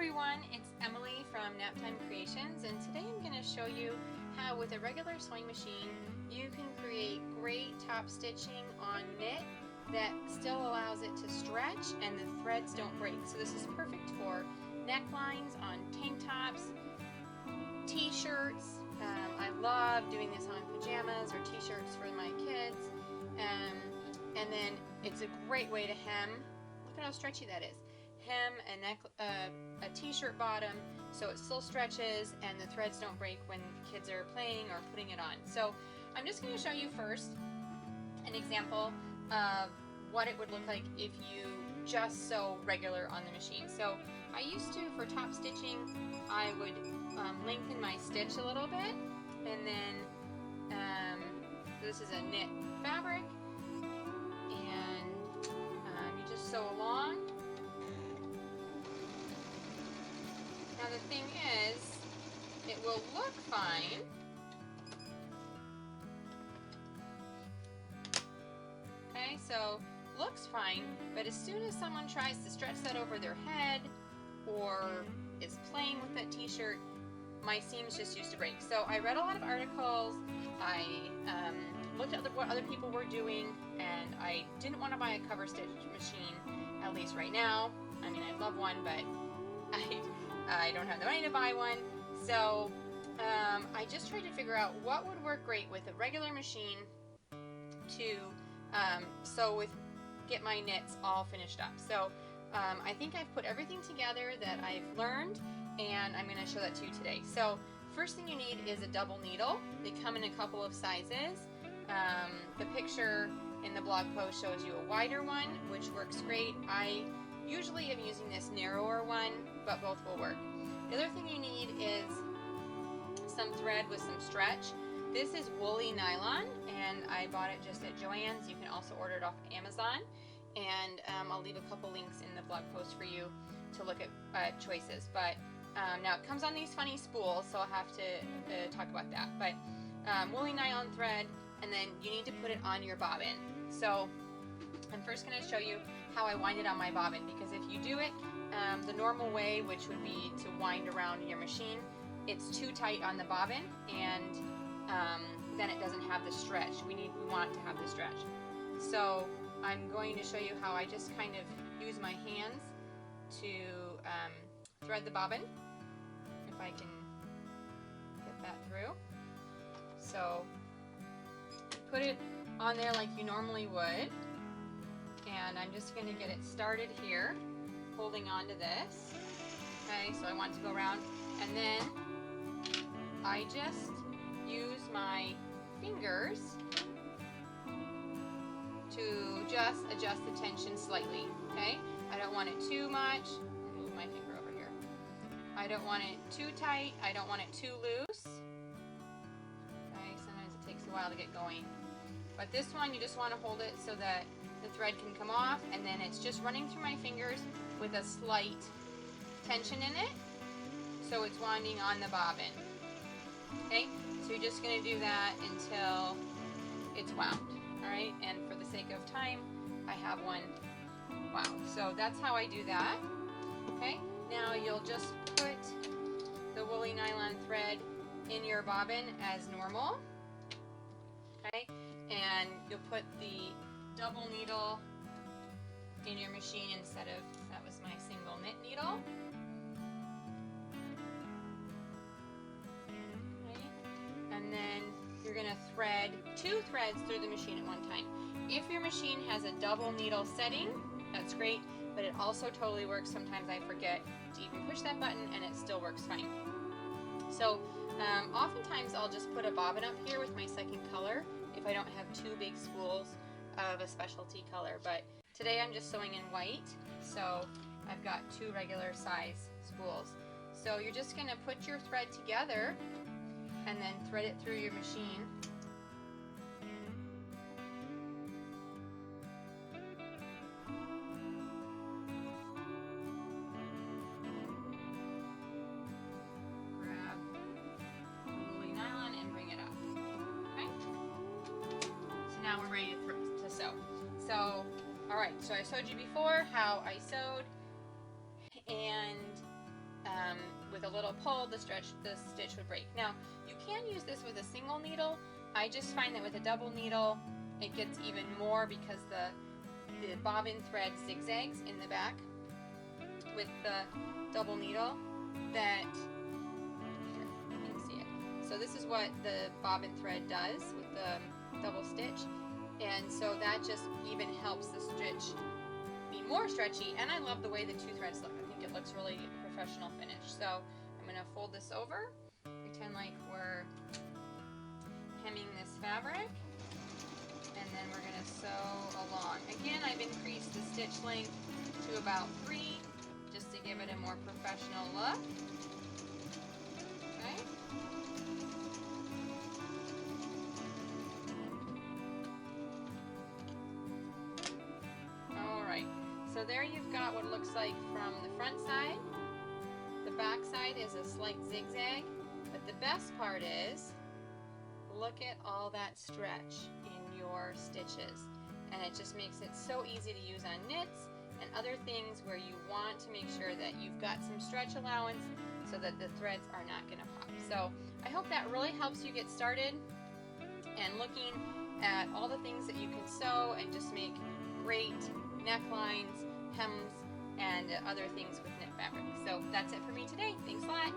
everyone, it's Emily from Naptime Creations, and today I'm going to show you how with a regular sewing machine you can create great top stitching on knit that still allows it to stretch and the threads don't break. So this is perfect for necklines on tank tops, t-shirts. I love doing this on pajamas or t-shirts for my kids, and then it's a great way to hem. Look at how stretchy that is. Hem a t-shirt bottom so it still stretches and the threads don't break when kids are playing or putting it on. So I'm just going to show you first an example of what it would look like if you just sew regular on the machine. So I used to, for top stitching, I would lengthen my stitch a little bit, and then this is a knit fabric, and you just sew along. Now the thing is, it will look fine. Okay, so looks fine, but as soon as someone tries to stretch that over their head or is playing with that t-shirt, my seams just used to break. So I read a lot of articles, I looked at what other people were doing, and I didn't want to buy a cover stitch machine, at least right now. I mean, I'd love one, but I don't have the money to buy one. So I just tried to figure out what would work great with a regular machine to get my knits all finished up. So I think I've put everything together that I've learned, and I'm going to show that to you today. So first thing you need is a double needle. They come in a couple of sizes. The picture in the blog post shows you a wider one, which works great. I usually am using this narrower one, but both will work. The other thing you need is some thread with some stretch. This is woolly nylon, and I bought it just at Joann's. You can also order it off Amazon, and I'll leave a couple links in the blog post for you to look at choices. But now it comes on these funny spools, so I'll have to talk about that. But woolly nylon thread, and then you need to put it on your bobbin. So I'm first going to show you how I wind it on my bobbin, because if you do it the normal way, which would be to wind around your machine, it's too tight on the bobbin, and then it doesn't have the stretch. We want it to have the stretch. So I'm going to show you how I just kind of use my hands to thread the bobbin, if I can get that through. So put it on there like you normally would, and I'm just going to get it started here, holding on to this. Okay, so I want to go around, and then I just use my fingers to just adjust the tension slightly. Okay, I don't want it too much. Move my finger over here. I don't want it too tight. I don't want it too loose. Okay, sometimes it takes a while to get going. But this one, you just want to hold it so that the thread can come off, and then it's just running through my fingers with a slight tension in it, so it's winding on the bobbin. Okay, so you're just going to do that until it's wound. Alright, and for the sake of time, I have one wound. So that's how I do that. Okay, now you'll just put the woolly nylon thread in your bobbin as normal. Okay, and you'll put the double needle in your machine instead of, that was my single knit needle. Okay, and then you're going to thread 2 threads through the machine at one time. If your machine has a double needle setting, that's great, but it also totally works. Sometimes I forget to even push that button and it still works fine. So oftentimes I'll just put a bobbin up here with my second color if I don't have 2 big spools of a specialty color, but today I'm just sewing in white, so I've got 2 regular size spools. So you're just going to put your thread together and then thread it through your machine. Grab the woolly nylon and bring it up. Okay? So now we're ready to sew. So, alright, so I showed you before how I sewed, and with a little pull, the stitch would break. Now, you can use this with a single needle. I just find that with a double needle, it gets even more because the bobbin thread zigzags in the back with the double needle. That, here, you can see it. So this is what the bobbin thread does with the double stitch, and so that just even helps the stitch be more stretchy. And I love the way the two threads look. I think it looks really professional finish. So I'm going to fold this over, pretend like we're hemming this fabric, and then we're going to sew along. Again, I've increased the stitch length to about 3 just to give it a more professional look. Okay. Alright, so there you've got what it looks like from the front side. The back side is a slight zigzag, but the best part is, look at all that stretch in your stitches, and it just makes it so easy to use on knits and other things where you want to make sure that you've got some stretch allowance so that the threads are not going to pop. So I hope that really helps you get started and looking at all the things that you can sew and just make great necklines, hems, and other things with knit fabric. So that's it for me today. Thanks a lot.